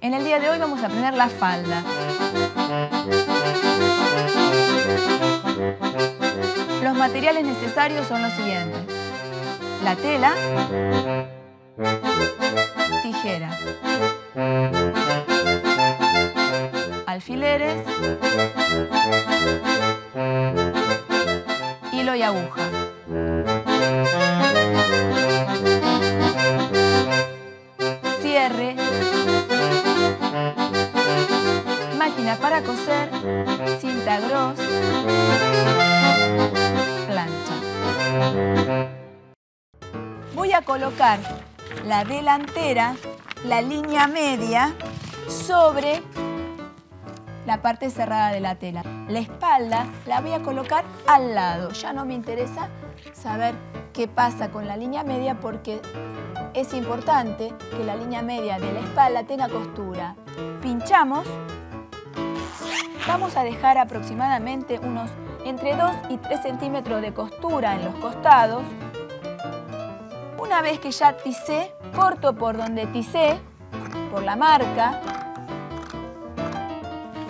En el día de hoy vamos a aprender la falda. Los materiales necesarios son los siguientes: la tela, tijera, alfileres, hilo y aguja. Cierre, máquina para coser, cinta gros, plancha. Voy a colocar la delantera, la línea media, sobre la parte cerrada de la tela. La espalda la voy a colocar al lado. Ya no me interesa saber qué pasa con la línea media porque es importante que la línea media de la espalda tenga costura. Pinchamos. Vamos a dejar aproximadamente unos entre 2 y 3 centímetros de costura en los costados. Una vez que ya tisé, corto por donde tisé, por la marca.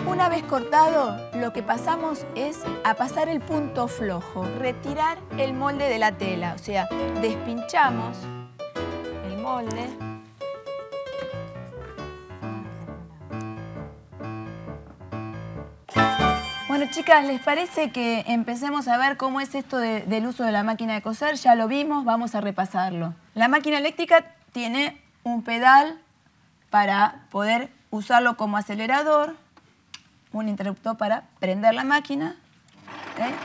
Una vez cortado, lo que pasamos es a pasar el punto flojo, retirar el molde de la tela, o sea, despinchamos el molde. Bueno, chicas, ¿les parece que empecemos a ver cómo es esto del uso de la máquina de coser? Ya lo vimos, vamos a repasarlo. La máquina eléctrica tiene un pedal para poder usarlo como acelerador, un interruptor para prender la máquina.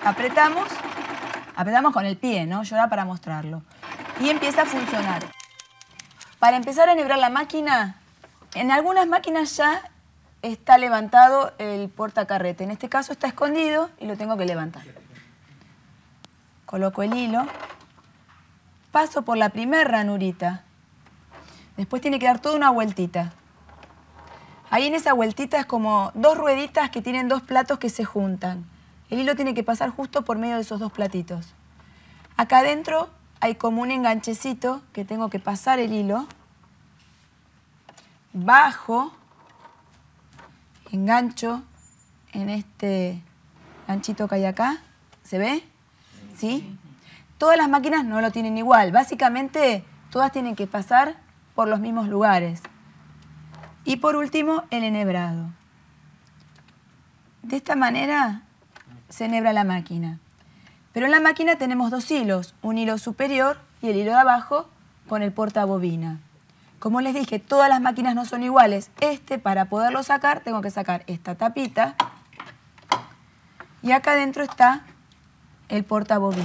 Apretamos con el pie, ¿no? Yo ahora para mostrarlo. Y empieza a funcionar. Para empezar a enhebrar la máquina, en algunas máquinas ya está levantado el portacarrete. En este caso está escondido y lo tengo que levantar. Coloco el hilo, paso por la primera ranurita. Después tiene que dar toda una vueltita. Ahí en esa vueltita es como 2 rueditas que tienen 2 platos que se juntan. El hilo tiene que pasar justo por medio de esos 2 platitos. Acá adentro hay como un enganchecito que tengo que pasar el hilo. Bajo, engancho en este ganchito que hay acá. ¿Se ve? ¿Sí? Todas las máquinas no lo tienen igual. Básicamente todas tienen que pasar por los mismos lugares. Y por último, el enhebrado. De esta manera se enhebra la máquina. Pero en la máquina tenemos 2 hilos, un hilo superior y el hilo de abajo con el portabobina. Como les dije, todas las máquinas no son iguales. Para poderlo sacar, tengo que sacar esta tapita. Y acá adentro está el portabobina.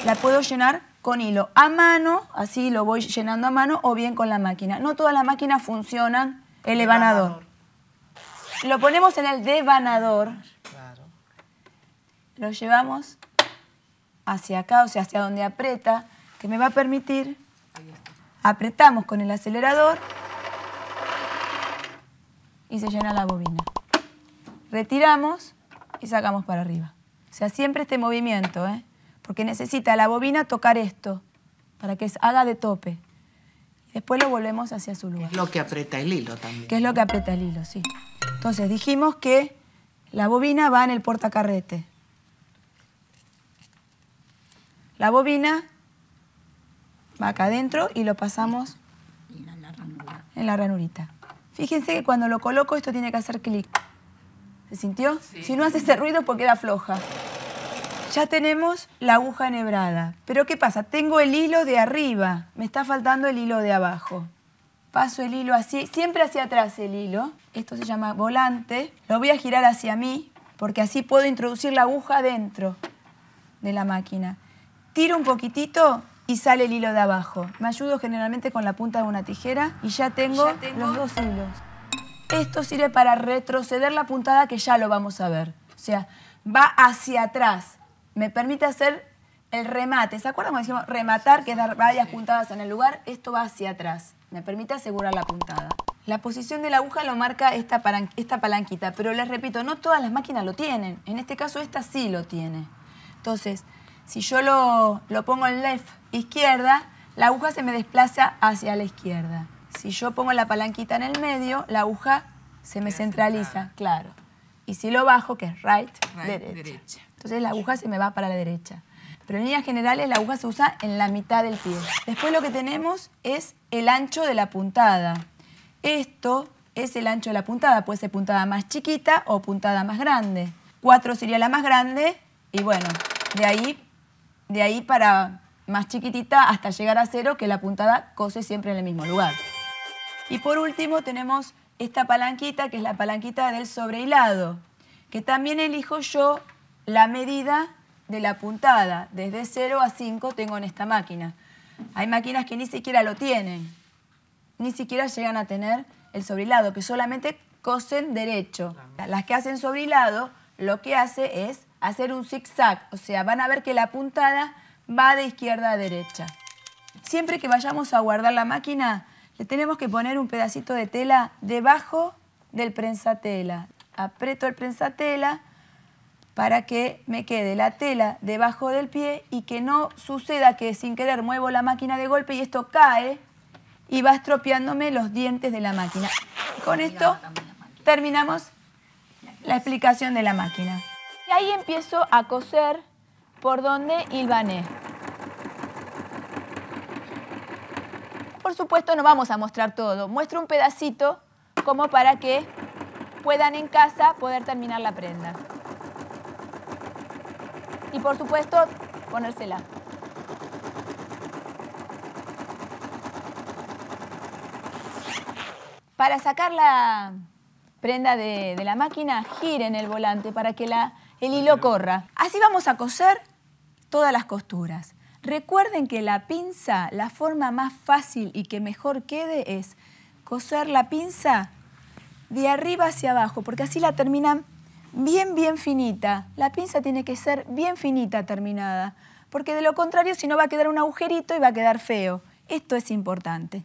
La puedo llenar con hilo a mano, así lo voy llenando a mano, o bien con la máquina. No todas las máquinas funcionan. El devanador. Lo ponemos en el devanador. Claro. Lo llevamos hacia acá, o sea, hacia donde aprieta, que me va a permitir. Apretamos con el acelerador y se llena la bobina. Retiramos y sacamos para arriba. O sea, siempre este movimiento, porque necesita la bobina tocar esto para que haga de tope. Después lo volvemos hacia su lugar. Es lo que aprieta el hilo también. Que es lo que aprieta el hilo, sí. Entonces dijimos que la bobina va en el portacarrete. La bobina va acá adentro y lo pasamos en la ranurita. Fíjense que cuando lo coloco esto tiene que hacer clic. ¿Se sintió? Sí. Si no hace ese ruido porque queda floja. Ya tenemos la aguja enhebrada. Pero ¿qué pasa? Tengo el hilo de arriba. Me está faltando el hilo de abajo. Paso el hilo así, siempre hacia atrás el hilo. Esto se llama volante. Lo voy a girar hacia mí porque así puedo introducir la aguja adentro. de la máquina. Tiro un poquitito y sale el hilo de abajo. Me ayudo generalmente con la punta de una tijera y ya tengo los 2 hilos. Esto sirve para retroceder la puntada, que ya lo vamos a ver. O sea, va hacia atrás. Me permite hacer el remate. ¿Se acuerdan cuando decimos rematar, que es dar varias puntadas en el lugar? Esto va hacia atrás. Me permite asegurar la puntada. La posición de la aguja lo marca esta palanquita, pero les repito, no todas las máquinas lo tienen. En este caso esta sí lo tiene. Entonces, si yo lo pongo en left, izquierda, la aguja se me desplaza hacia la izquierda. Si yo pongo la palanquita en el medio, la aguja se me centraliza, claro. Y si lo bajo, que es right, derecha. Entonces la aguja se me va para la derecha. Pero en líneas generales la aguja se usa en la mitad del pie. Después lo que tenemos es el ancho de la puntada. Esto es el ancho de la puntada. Puede ser puntada más chiquita o puntada más grande. 4 sería la más grande y bueno, de ahí para más chiquitita hasta llegar a 0, que la puntada cose siempre en el mismo lugar. Y por último tenemos esta palanquita, que es la palanquita del sobrehilado, que también elijo yo la medida de la puntada. Desde 0 a 5 tengo en esta máquina. Hay máquinas que ni siquiera lo tienen. Ni siquiera llegan a tener el sobrehilado, que solamente cosen derecho. Las que hacen sobrehilado lo que hace es hacer un zigzag, o sea, van a ver que la puntada va de izquierda a derecha. Siempre que vayamos a guardar la máquina, le tenemos que poner un pedacito de tela debajo del prensatela. Aprieto el prensatela para que me quede la tela debajo del pie y que no suceda que sin querer muevo la máquina de golpe y esto cae y va estropeándome los dientes de la máquina. Con esto terminamos la explicación de la máquina. Y ahí empiezo a coser por donde hilvané. Por supuesto no vamos a mostrar todo, muestro un pedacito como para que puedan en casa poder terminar la prenda. Y por supuesto ponérsela. Para sacar la prenda de la máquina, giren el volante para que el hilo corra. Así vamos a coser todas las costuras. Recuerden que la pinza, la forma más fácil y que mejor quede es coser la pinza de arriba hacia abajo, porque así la terminan bien finita. La pinza tiene que ser bien finita terminada, porque de lo contrario si no va a quedar un agujerito y va a quedar feo. Esto es importante.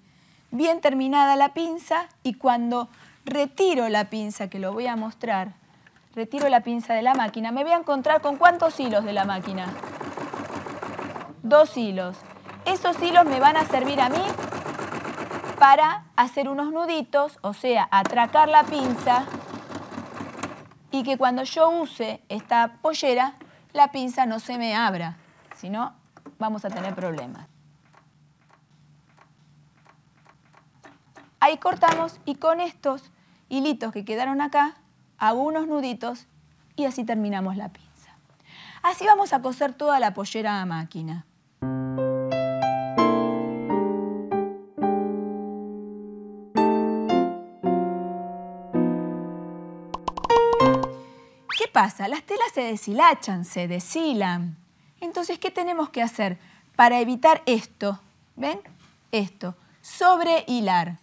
Bien terminada la pinza y cuando retiro la pinza, que lo voy a mostrar, retiro la pinza de la máquina, me voy a encontrar con ¿cuántos hilos de la máquina? 2 hilos. Esos hilos me van a servir a mí para hacer unos nuditos, o sea, atracar la pinza y que cuando yo use esta pollera, la pinza no se me abra, si no vamos a tener problemas. Ahí cortamos y con estos hilitos que quedaron acá, hago unos nuditos y así terminamos la pinza. Así vamos a coser toda la pollera a máquina. ¿Qué pasa? Las telas se deshilachan, se deshilan. Entonces, ¿qué tenemos que hacer para evitar esto? ¿Ven? Esto, sobrehilar.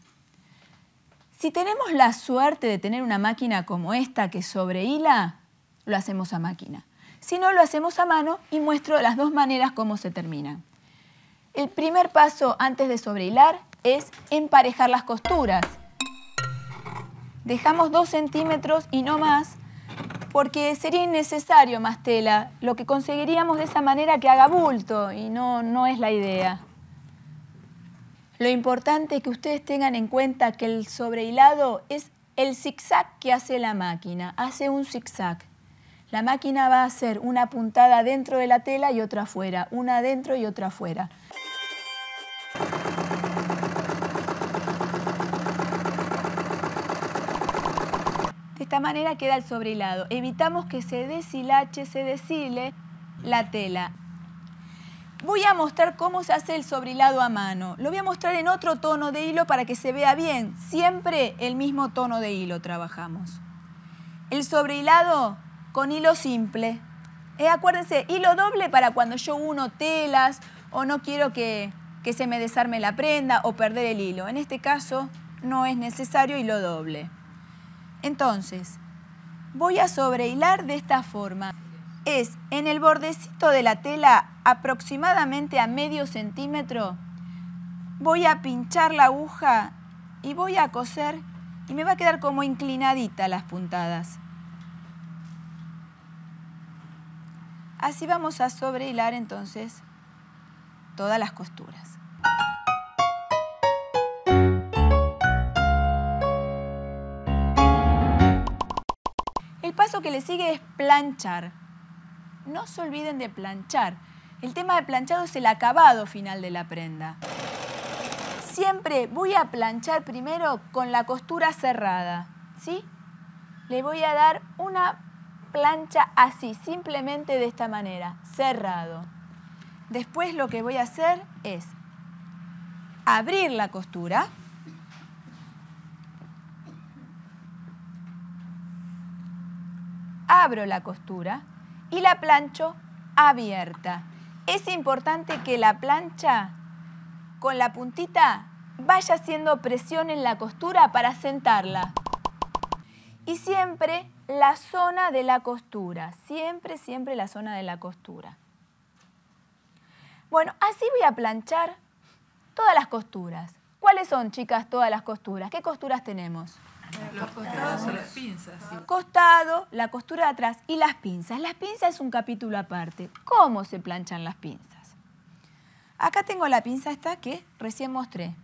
Si tenemos la suerte de tener una máquina como esta que sobrehila, lo hacemos a máquina. Si no, lo hacemos a mano y muestro las dos maneras cómo se termina. El primer paso antes de sobrehilar es emparejar las costuras. Dejamos 2 centímetros y no más, porque sería innecesario más tela. Lo que conseguiríamos de esa manera que haga bulto y no es la idea. Lo importante es que ustedes tengan en cuenta que el sobrehilado es el zigzag que hace la máquina. Hace un zigzag. La máquina va a hacer una puntada dentro de la tela y otra afuera. Una adentro y otra afuera. De esta manera queda el sobrehilado. Evitamos que se deshilache, se deshile la tela. Voy a mostrar cómo se hace el sobrehilado a mano. Lo voy a mostrar en otro tono de hilo para que se vea bien. Siempre el mismo tono de hilo trabajamos. El sobrehilado con hilo simple. Acuérdense, hilo doble para cuando yo uno telas o no quiero que se me desarme la prenda o perder el hilo. En este caso no es necesario hilo doble. Entonces, voy a sobrehilar de esta forma. Es en el bordecito de la tela, aproximadamente a medio centímetro, voy a pinchar la aguja y voy a coser y me va a quedar como inclinadita las puntadas. Así vamos a sobrehilar entonces todas las costuras. El paso que le sigue es planchar. No se olviden de planchar. El tema de planchado es el acabado final de la prenda. Siempre voy a planchar primero con la costura cerrada, ¿sí? Le voy a dar una plancha así, simplemente de esta manera, cerrado. Después lo que voy a hacer es abrir la costura. Abro la costura y la plancho abierta. Es importante que la plancha con la puntita vaya haciendo presión en la costura para sentarla. Y siempre la zona de la costura, siempre la zona de la costura. Bueno, así voy a planchar todas las costuras. ¿Cuáles son, chicas, todas las costuras? ¿Qué costuras tenemos? Los costados o las pinzas. Sí. Costado, la costura de atrás y las pinzas. Las pinzas es un capítulo aparte. ¿Cómo se planchan las pinzas? Acá tengo la pinza esta que recién mostré.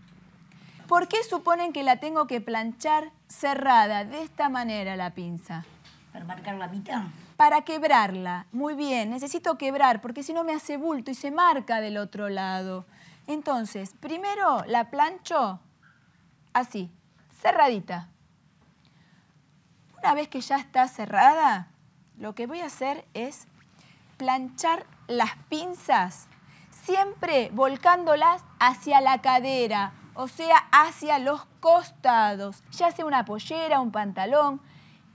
¿Por qué suponen que la tengo que planchar cerrada de esta manera la pinza? Para marcar la mitad. Para quebrarla. Muy bien, necesito quebrar porque si no me hace bulto y se marca del otro lado. Entonces, primero la plancho así, cerradita. Una vez que ya está cerrada, lo que voy a hacer es planchar las pinzas, siempre volcándolas hacia la cadera, o sea, hacia los costados, ya sea una pollera, un pantalón.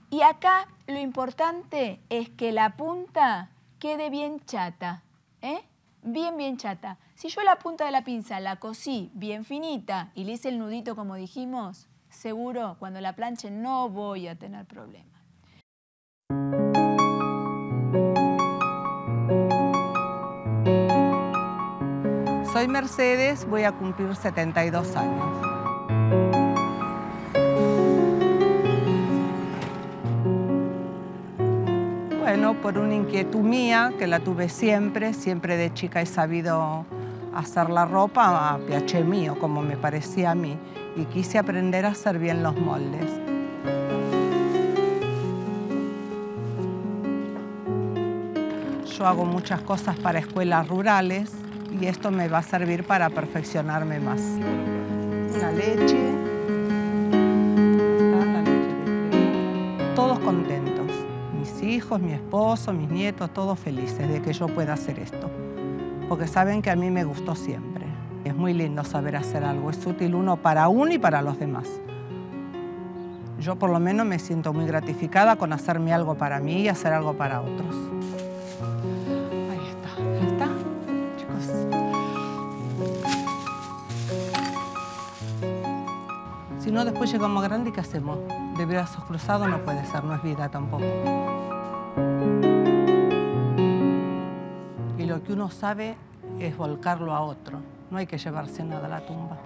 Y acá lo importante es que la punta quede bien chata, bien chata. Si yo la punta de la pinza la cosí bien finita y le hice el nudito como dijimos, seguro cuando la planche no voy a tener problema. Soy Mercedes, voy a cumplir 72 años. Bueno, por una inquietud mía, que la tuve siempre de chica he sabido hacer la ropa a piacere mío, como me parecía a mí, y quise aprender a hacer bien los moldes. Yo hago muchas cosas para escuelas rurales y esto me va a servir para perfeccionarme más. La leche. La leche de crema. Todos contentos. Mis hijos, mi esposo, mis nietos, todos felices de que yo pueda hacer esto. Porque saben que a mí me gustó siempre. Es muy lindo saber hacer algo. Es útil uno y para los demás. Yo por lo menos me siento muy gratificada con hacerme algo para mí y hacer algo para otros. Ahí está, chicos. Si no, después llegamos grande y ¿qué hacemos? De brazos cruzados no puede ser, no es vida tampoco. Y lo que uno sabe es volcarlo a otro. No hay que llevarse nada a la tumba.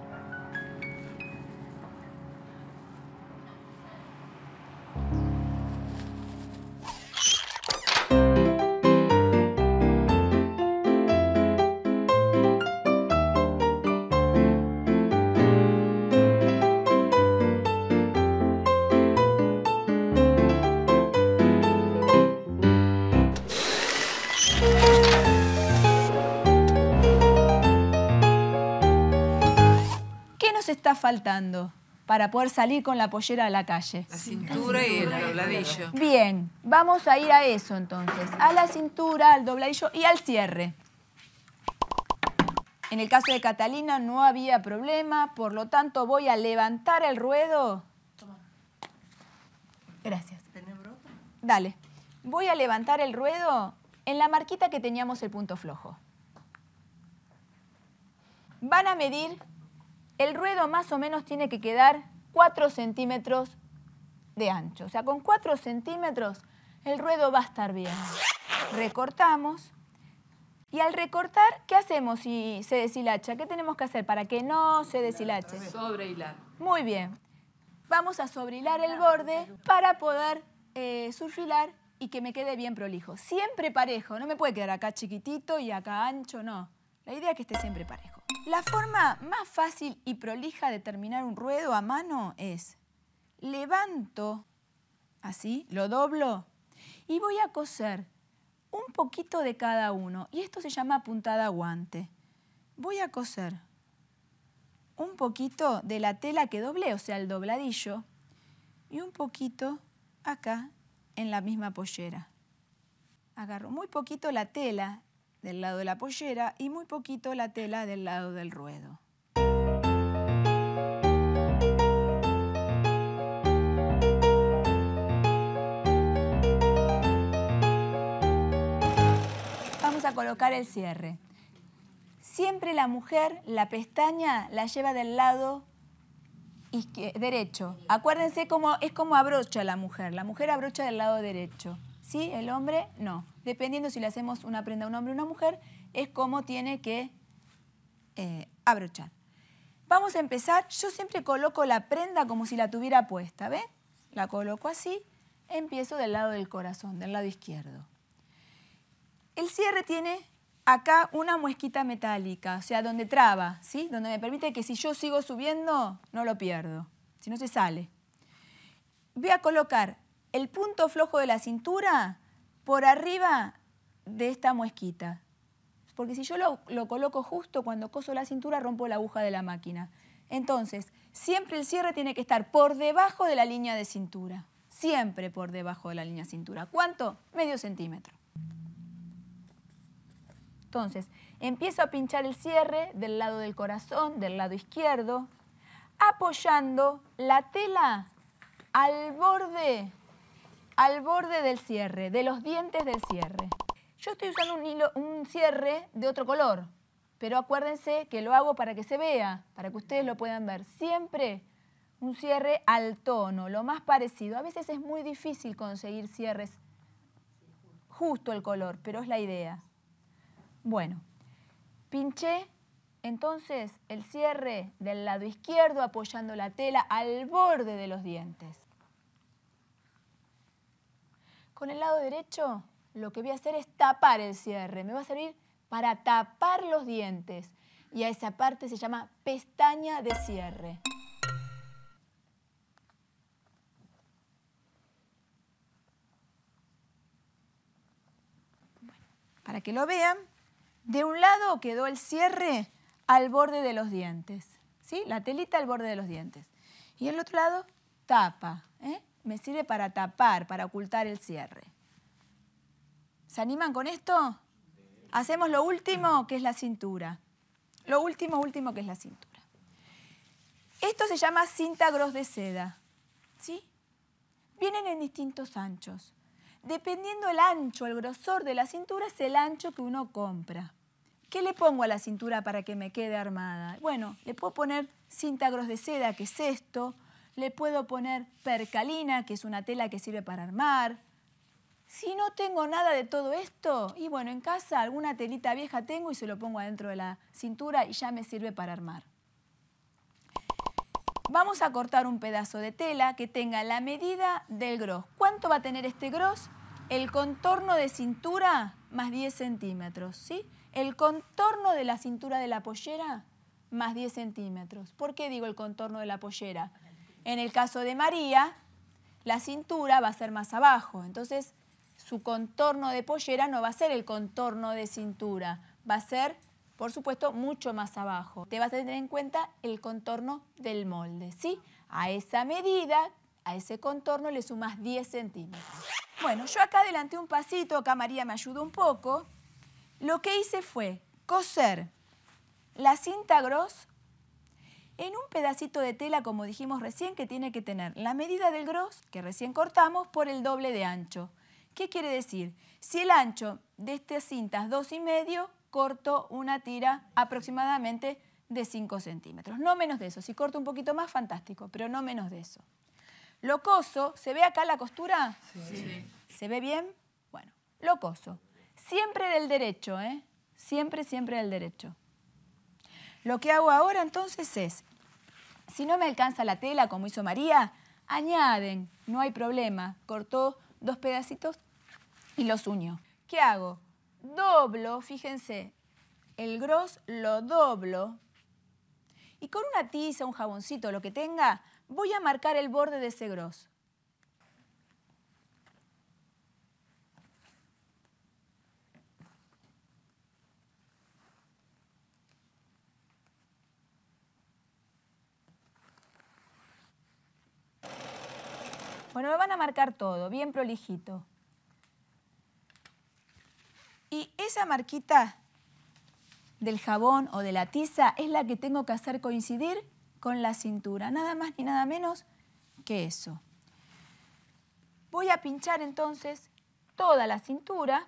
Está faltando para poder salir con la pollera a la calle? La cintura y el dobladillo. Bien, vamos a ir a eso entonces, a la cintura, al dobladillo y al cierre. En el caso de Catalina no había problema, por lo tanto voy a levantar el ruedo. Gracias. Dale. Voy a levantar el ruedo en la marquita que teníamos el punto flojo. Van a medir, el ruedo más o menos tiene que quedar 4 centímetros de ancho. O sea, con 4 centímetros el ruedo va a estar bien. Recortamos. Y al recortar, ¿qué hacemos si se deshilacha? ¿Qué tenemos que hacer para que no se deshilache? Sobrehilar. Muy bien. Vamos a sobrehilar el borde para poder surfilar y que me quede bien prolijo. Siempre parejo. No me puede quedar acá chiquitito y acá ancho, no. La idea es que esté siempre parejo. La forma más fácil y prolija de terminar un ruedo a mano es: levanto así, lo doblo y voy a coser un poquito de cada uno. Y esto se llama puntada guante. Voy a coser un poquito de la tela que doblé, o sea, el dobladillo, y un poquito acá en la misma pollera. Agarro muy poquito la tela del lado de la pollera y muy poquito la tela del lado del ruedo. Vamos a colocar el cierre. Siempre la mujer la pestaña la lleva del lado derecho. Acuérdense es como abrocha la mujer. La mujer abrocha del lado derecho. ¿Sí? El hombre no. Dependiendo si le hacemos una prenda a un hombre o una mujer, es como tiene que abrochar. Vamos a empezar. Yo siempre coloco la prenda como si la tuviera puesta. ¿Ven? La coloco así. Empiezo del lado del corazón, del lado izquierdo. El cierre tiene acá una muesquita metálica, o sea, donde traba, ¿sí? Donde me permite que si yo sigo subiendo, no lo pierdo, si no se sale. Voy a colocar el punto flojo de la cintura por arriba de esta muesquita. Porque si yo lo coloco justo cuando coso la cintura, rompo la aguja de la máquina. Entonces, siempre el cierre tiene que estar por debajo de la línea de cintura. Siempre por debajo de la línea de cintura. ¿Cuánto? Medio centímetro. Entonces, empiezo a pinchar el cierre del lado del corazón, del lado izquierdo, apoyando la tela al borde del cierre, de los dientes del cierre. Yo estoy usando un cierre de otro color, pero acuérdense que lo hago para que se vea, para que ustedes lo puedan ver. Siempre un cierre al tono, lo más parecido. A veces es muy difícil conseguir cierres justo el color, pero es la idea. Bueno, pinché entonces el cierre del lado izquierdo apoyando la tela al borde de los dientes. Con el lado derecho lo que voy a hacer es tapar el cierre. Me va a servir para tapar los dientes y a esa parte se llama pestaña de cierre. Bueno, para que lo vean. De un lado quedó el cierre al borde de los dientes, ¿sí? La telita al borde de los dientes. Y el otro lado tapa, me sirve para tapar, para ocultar el cierre. ¿Se animan con esto? Hacemos lo último, que es la cintura. Lo último que es la cintura. Esto se llama cinta gros de seda, ¿sí? Vienen en distintos anchos. Dependiendo el ancho, el grosor de la cintura, es el ancho que uno compra. ¿Qué le pongo a la cintura para que me quede armada? Bueno, le puedo poner cinta gros de seda, que es esto. Le puedo poner percalina, que es una tela que sirve para armar. Si no tengo nada de todo esto, y bueno, en casa alguna telita vieja tengo y se lo pongo adentro de la cintura y ya me sirve para armar. Vamos a cortar un pedazo de tela que tenga la medida del gros. ¿Cuánto va a tener este gros? El contorno de cintura más 10 centímetros, ¿sí? El contorno de la cintura de la pollera más 10 centímetros. ¿Por qué digo el contorno de la pollera? En el caso de María, la cintura va a ser más abajo. Entonces, su contorno de pollera no va a ser el contorno de cintura. Va a ser, por supuesto, mucho más abajo. Te vas a tener en cuenta el contorno del molde, ¿sí? A esa medida, a ese contorno le sumas 10 centímetros. Bueno, yo acá adelanté un pasito, acá María me ayudó un poco. Lo que hice fue coser la cinta gros en un pedacito de tela, como dijimos recién, que tiene que tener la medida del gros, que recién cortamos, por el doble de ancho. ¿Qué quiere decir? Si el ancho de esta cinta es 2,5, corto una tira aproximadamente de 5 centímetros. No menos de eso. Si corto un poquito más, fantástico, pero no menos de eso. Lo coso. ¿Se ve acá la costura? Sí. ¿Se ve bien? Bueno, lo coso. Siempre del derecho, ¿eh? Siempre, siempre del derecho. Lo que hago ahora entonces es, si no me alcanza la tela como hizo María, añaden, no hay problema. Cortó 2 pedacitos y los unió. ¿Qué hago? Doblo, fíjense, el gros lo doblo y con una tiza, un jaboncito, lo que tenga, voy a marcar el borde de ese gros. Bueno, me van a marcar todo, bien prolijito. Y esa marquita del jabón o de la tiza es la que tengo que hacer coincidir con la cintura. Nada más ni nada menos que eso. Voy a pinchar entonces toda la cintura.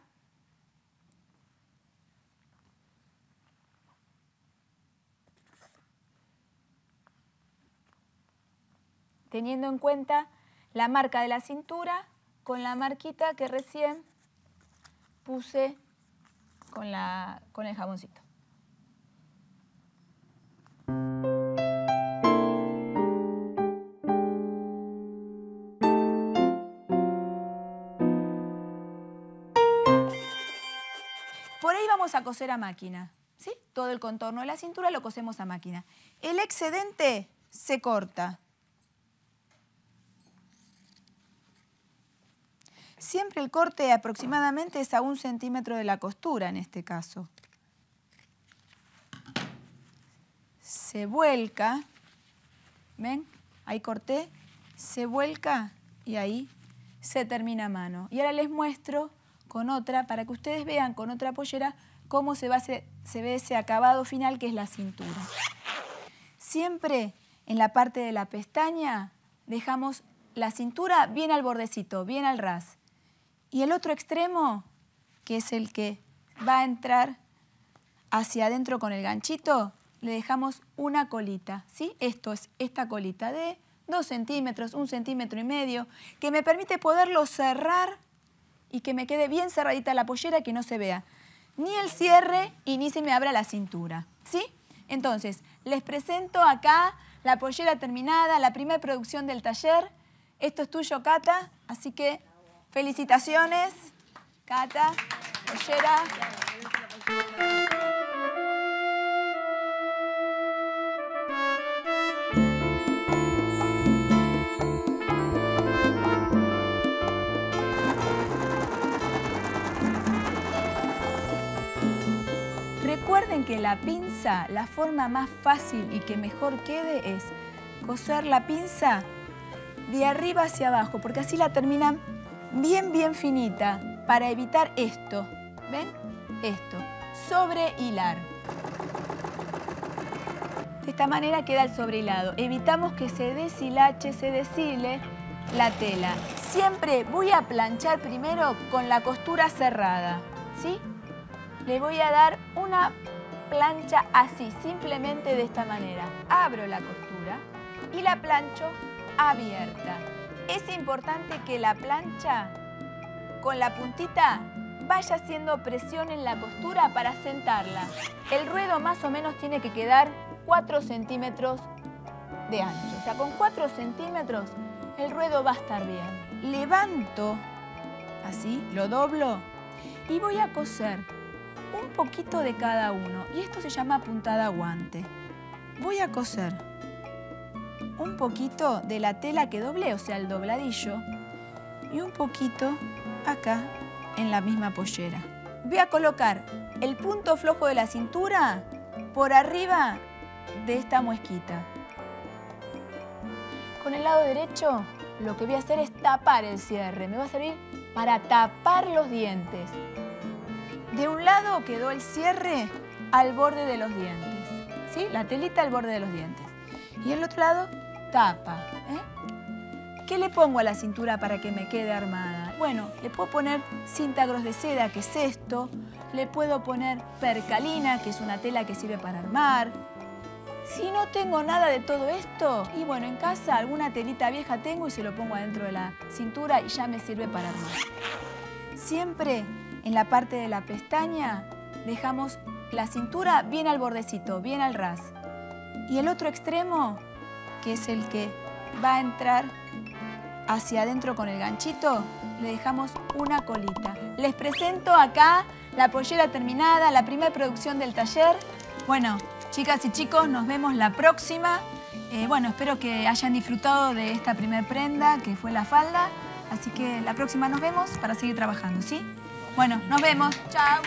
Teniendo en cuenta la marca de la cintura con la marquita que recién puse con el jaboncito. Por ahí vamos a coser a máquina, ¿sí? Todo el contorno de la cintura lo cosemos a máquina. El excedente se corta. Siempre el corte aproximadamente es a 1 centímetro de la costura en este caso. Se vuelca, ¿ven? Ahí corté, se vuelca y ahí se termina a mano. Y ahora les muestro con otra, para que ustedes vean con otra pollera cómo se ve ese acabado final que es la cintura. Siempre en la parte de la pestaña dejamos la cintura bien al bordecito, bien al ras. Y el otro extremo, que es el que va a entrar hacia adentro con el ganchito, le dejamos una colita, ¿sí? Esto es esta colita de 2 centímetros, 1,5 centímetros, que me permite poderlo cerrar y que me quede bien cerradita la pollera, que no se vea ni el cierre y ni se me abra la cintura, ¿sí? Entonces, les presento acá la pollera terminada, la primera producción del taller. Esto es tuyo, Cata, así que felicitaciones, Cata, pollera. Recuerden que la pinza, la forma más fácil y que mejor quede es coser la pinza de arriba hacia abajo, porque así la terminan bien finita, para evitar esto, ¿ven? Esto, sobrehilar. De esta manera queda el sobrehilado. Evitamos que se deshilache, se deshile la tela. Siempre voy a planchar primero con la costura cerrada, ¿sí? Le voy a dar una plancha así, simplemente de esta manera. Abro la costura y la plancho abierta. Es importante que la plancha con la puntita vaya haciendo presión en la costura para sentarla. El ruedo más o menos tiene que quedar 4 centímetros de ancho. O sea, con 4 centímetros el ruedo va a estar bien. Levanto, así, lo doblo y voy a coser un poquito de cada uno. Y esto se llama puntada guante. Voy a coser un poquito de la tela que doblé, o sea, el dobladillo, y un poquito acá en la misma pollera. Voy a colocar el punto flojo de la cintura por arriba de esta muesquita. Con el lado derecho lo que voy a hacer es tapar el cierre. Me va a servir para tapar los dientes. De un lado quedó el cierre al borde de los dientes, ¿sí? La telita al borde de los dientes. Y el otro lado tapa, ¿Qué le pongo a la cintura para que me quede armada? Bueno, le puedo poner cinta gros de seda, que es esto. Le puedo poner percalina, que es una tela que sirve para armar. Si no tengo nada de todo esto, y bueno, en casa alguna telita vieja tengo y se lo pongo adentro de la cintura y ya me sirve para armar. Siempre en la parte de la pestaña dejamos la cintura bien al bordecito, bien al ras. Y el otro extremo, que es el que va a entrar hacia adentro con el ganchito, le dejamos una colita. Les presento acá la pollera terminada, la primera producción del taller. Bueno, chicas y chicos, nos vemos la próxima. Bueno, espero que hayan disfrutado de esta primer prenda, que fue la falda. Así que la próxima nos vemos para seguir trabajando, ¿sí? Bueno, nos vemos. Chao.